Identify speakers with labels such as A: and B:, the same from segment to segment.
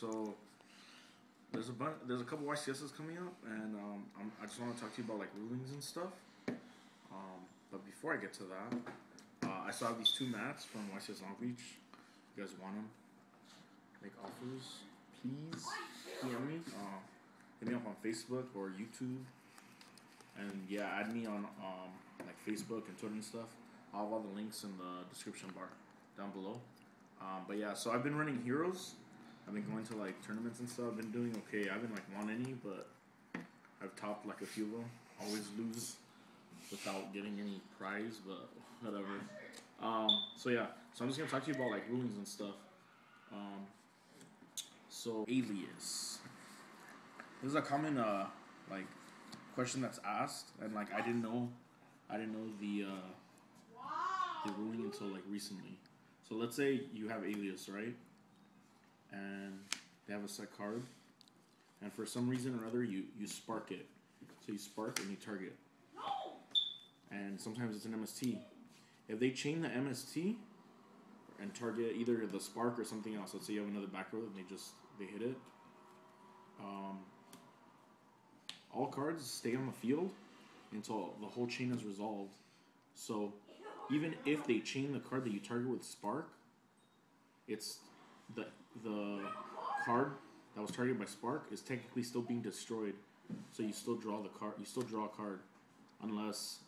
A: So there's a couple YCSs coming up, and I just want to talk to you about like rulings and stuff. But before I get to that, I saw these two mats from YCS Long Beach. You guys want them? Make offers, please. DM me. Hit me up on Facebook or YouTube, and yeah, add me on like Facebook and Twitter and stuff. I'll have all the links in the description bar down below. But yeah, so I've been running heroes. I've been going to like tournaments and stuff. I've been doing okay. I haven't like won any, but I've topped like a few of them. Always lose without getting any prize, but whatever. So yeah, so I'm just gonna talk to you about like rulings and stuff. So alias. This is a common like question that's asked, and like I didn't know the ruling until like recently. So let's say you have alias, right? And they have a set card, and for some reason or other you spark it. So you spark and you target. And sometimes it's an MST. If they chain the MST and target either the spark or something else, let's say you have another back row and they hit it. All cards stay on the field until the whole chain is resolved. So even if they chain the card that you target with spark, it's the card that was targeted by spark is technically still being destroyed. So you still draw the card. You still draw a card, unless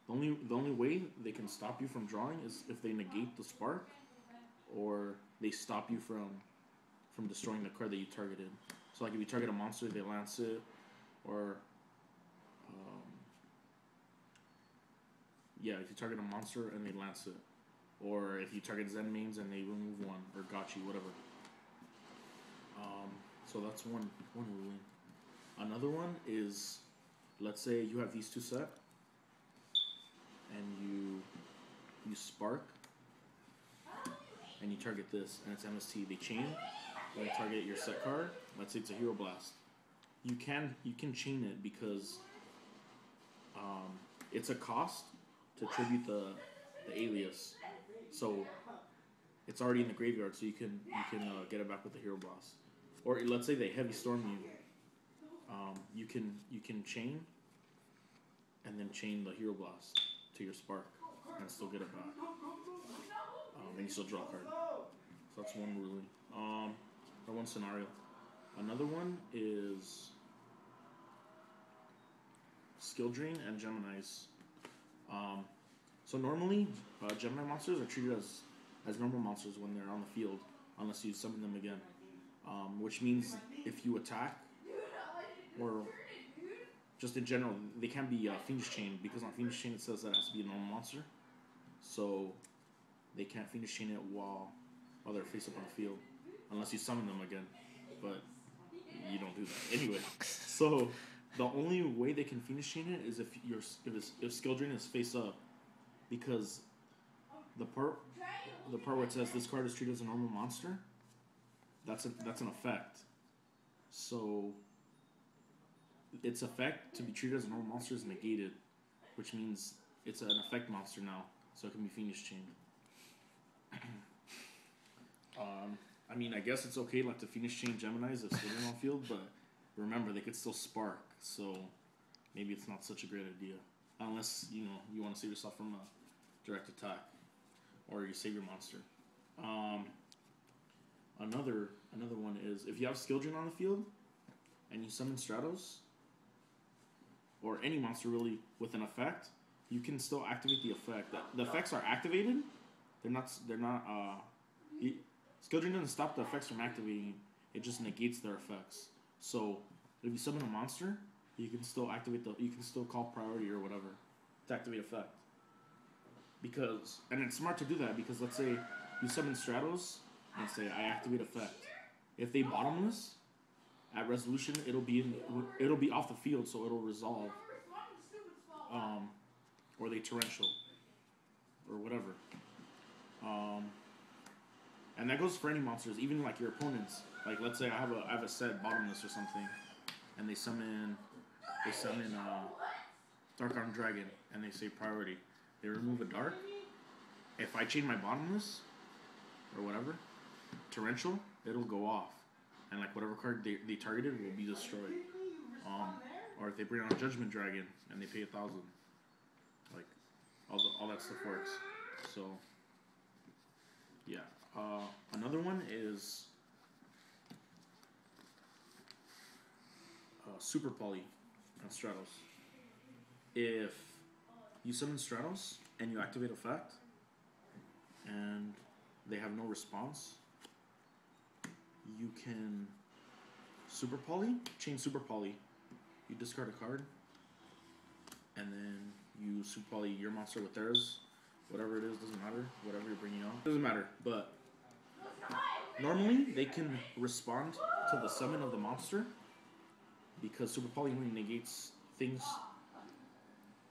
A: the only way they can stop you from drawing is if they negate the spark, or they stop you from destroying the card that you targeted. So like if you target a monster, they lance it, or yeah, if you target a monster and they lance it, or if you target Zen mains and they remove one, or Gotchi, whatever. So that's one ruling. Another one is, let's say you have these two set, and you spark, and you target this, and it's MST. They chain, and you target your set card. Let's say it's a Hero Blast. You can chain it because it's a cost to tribute the alias, so it's already in the graveyard, so you can get it back with the Hero Blast. Or let's say they heavy storm you, you can chain and then chain the Hero Blast to your spark and still get it back, and you still draw a card. So that's one ruling, or one scenario. Another one is skill drain and Geminis. So normally, Gemini monsters are treated as normal monsters when they're on the field, unless you summon them again. Which means if you attack, or just in general, they can't be Fiendish Chain, because on Fiendish Chain it says that it has to be a normal monster. So they can't Fiendish Chain it while they're face up on the field, unless you summon them again. But you don't do that anyway. So the only way they can Fiendish Chain it is if skill drain is face up, because the part where it says this card is treated as a normal monster, that's an effect. So its effect to be treated as a normal monster is negated, which means it's an effect monster now, so it can be Fiendish Chained. I mean, I guess it's okay like to Fiendish Chain Geminis if they're on field, but remember they could still spark, so maybe it's not such a great idea, unless you want to save yourself from a direct attack, or you save your monster. Another one is if you have skill drain on the field and you summon Stratos, or any monster really with an effect, you can still activate the effect. The effects are activated. They're not. Skill drain doesn't stop the effects from activating. It just negates their effects. So if you summon a monster, you can still activate you can still call priority or whatever to activate effect. And it's smart to do that, because let's say you summon Stratos and say I activate effect. If they bottomless at resolution, it'll be off the field, so it'll resolve. Or they torrential, or whatever. And that goes for any monsters, even like your opponents. Like let's say I have a set bottomless or something, and they summon Dark Arm Dragon, and they say priority. They remove a dark. If I chain my bottomless or whatever, torrential, it'll go off. and like whatever card they targeted will be destroyed. Or if they bring out a Judgment Dragon and they pay 1,000, like all that stuff works. So yeah, another one is Super Poly on Stratos. If you summon Stratos and you activate effect, and they have no response, you can Super Poly, chain Super Poly. You discard a card, and then you Super Poly your monster with theirs. Whatever it is, doesn't matter. Whatever you're bringing out, doesn't matter. But normally they can respond to the summon of the monster, because Super Poly only negates things.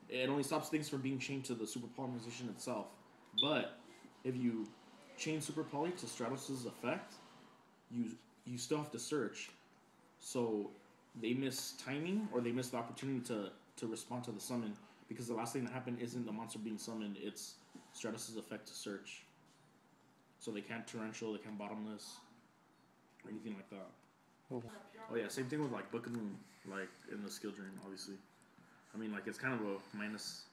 A: It only stops things from being chained to the Super Polymerization itself. But if you chain Super Poly to Stratos' effect, you still have to search. So they miss timing, or they miss the opportunity to respond to the summon, because the last thing that happened isn't the monster being summoned, it's Stratos' effect to search. So they can't torrential, they can't bottomless, or anything like that. Oh yeah, same thing with like Book of Moon, like in the skill drain, obviously. I mean, like it's kind of a minus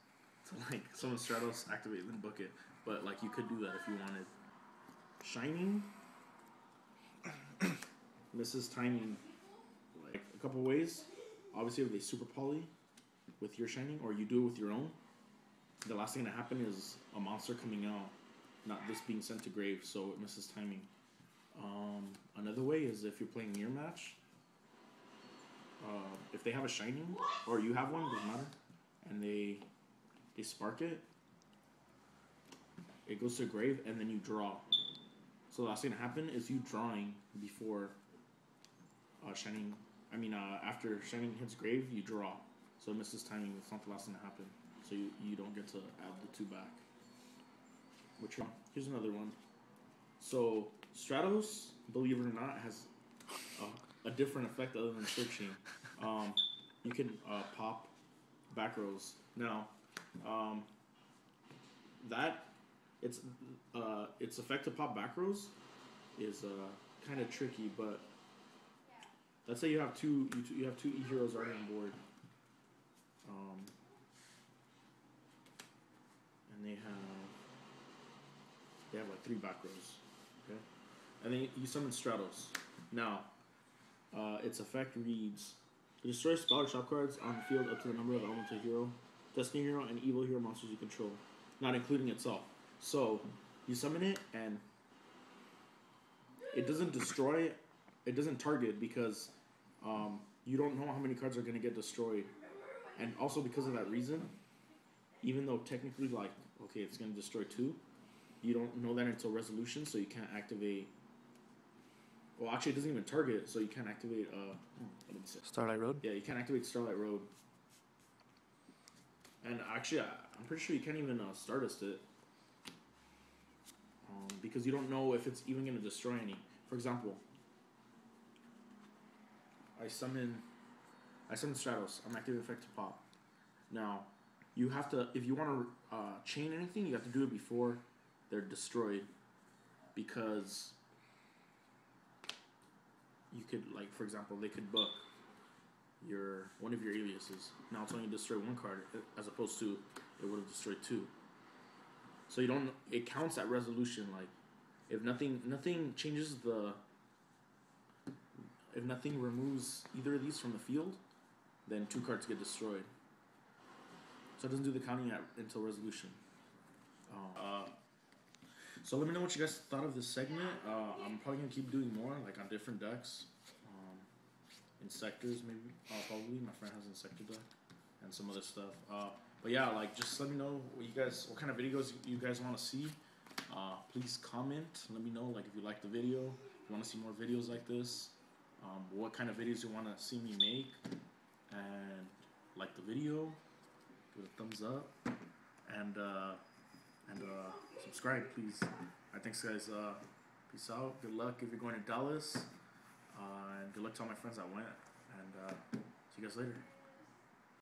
A: to like summon Stratos, activate, then book it. But like you could do that if you wanted. Shining misses timing like a couple ways. Obviously, if they Super Poly with your Shining, or you do it with your own, the last thing to happen is a monster coming out, not this being sent to grave, so it misses timing. Another way is if you're playing mirror match. If they have a Shining, or you have one, doesn't matter, and they spark it, it goes to grave, and then you draw. So the last thing to happen is you drawing before Shining. I mean, after Shining hits grave, you draw. So it misses timing. It's not the last thing to happen. So you don't get to add the 2 back. Here's another one. So Stratos, believe it or not, has a different effect other than searching. You can pop back rows. Now, that its effect to pop back rows is kind of tricky. But let's say you have two E heroes already on board, and they have like 3 back rows. Okay, and then you summon Stratos. Now, its effect reads: destroy spell or shop cards on the field up to the number of elemental hero, destiny hero, and evil hero monsters you control, not including itself. So you summon it, and it doesn't destroy, it doesn't target, because you don't know how many cards are going to get destroyed. And also because of that reason, even though technically, like, okay, it's going to destroy 2, you don't know that until resolution, so you can't activate. Well, actually, it doesn't even target, so you can't activate. What did you say?
B: Starlight Road?
A: Yeah, you can't activate Starlight Road. And actually, I'm pretty sure you can't even Stardust it. Because you don't know if it's even going to destroy any. For example, I summon Stratos. I'm activating effect to pop. Now, you have to, if you want to chain anything, you have to do it before they're destroyed, because you could, like, for example, they could book one of your aliases. Now it's only destroy 1 card, as opposed to it would have destroyed 2. So you don't. It counts at resolution. Like, if nothing changes the. If nothing removes either of these from the field, then 2 cards get destroyed. So it doesn't do the counting until resolution. So let me know what you guys thought of this segment. I'm probably gonna keep doing more, like on different decks, in sectors maybe. Probably my friend has an sector deck and some other stuff. But yeah, like, just let me know what kind of videos you guys want to see. Please comment. Let me know, like, if you like the video, if you want to see more videos like this, what kind of videos you want to see me make, and like the video, give it a thumbs up, and subscribe, please. Alright, thanks guys. Peace out. Good luck if you're going to Dallas, and good luck to all my friends that went, and see you guys later.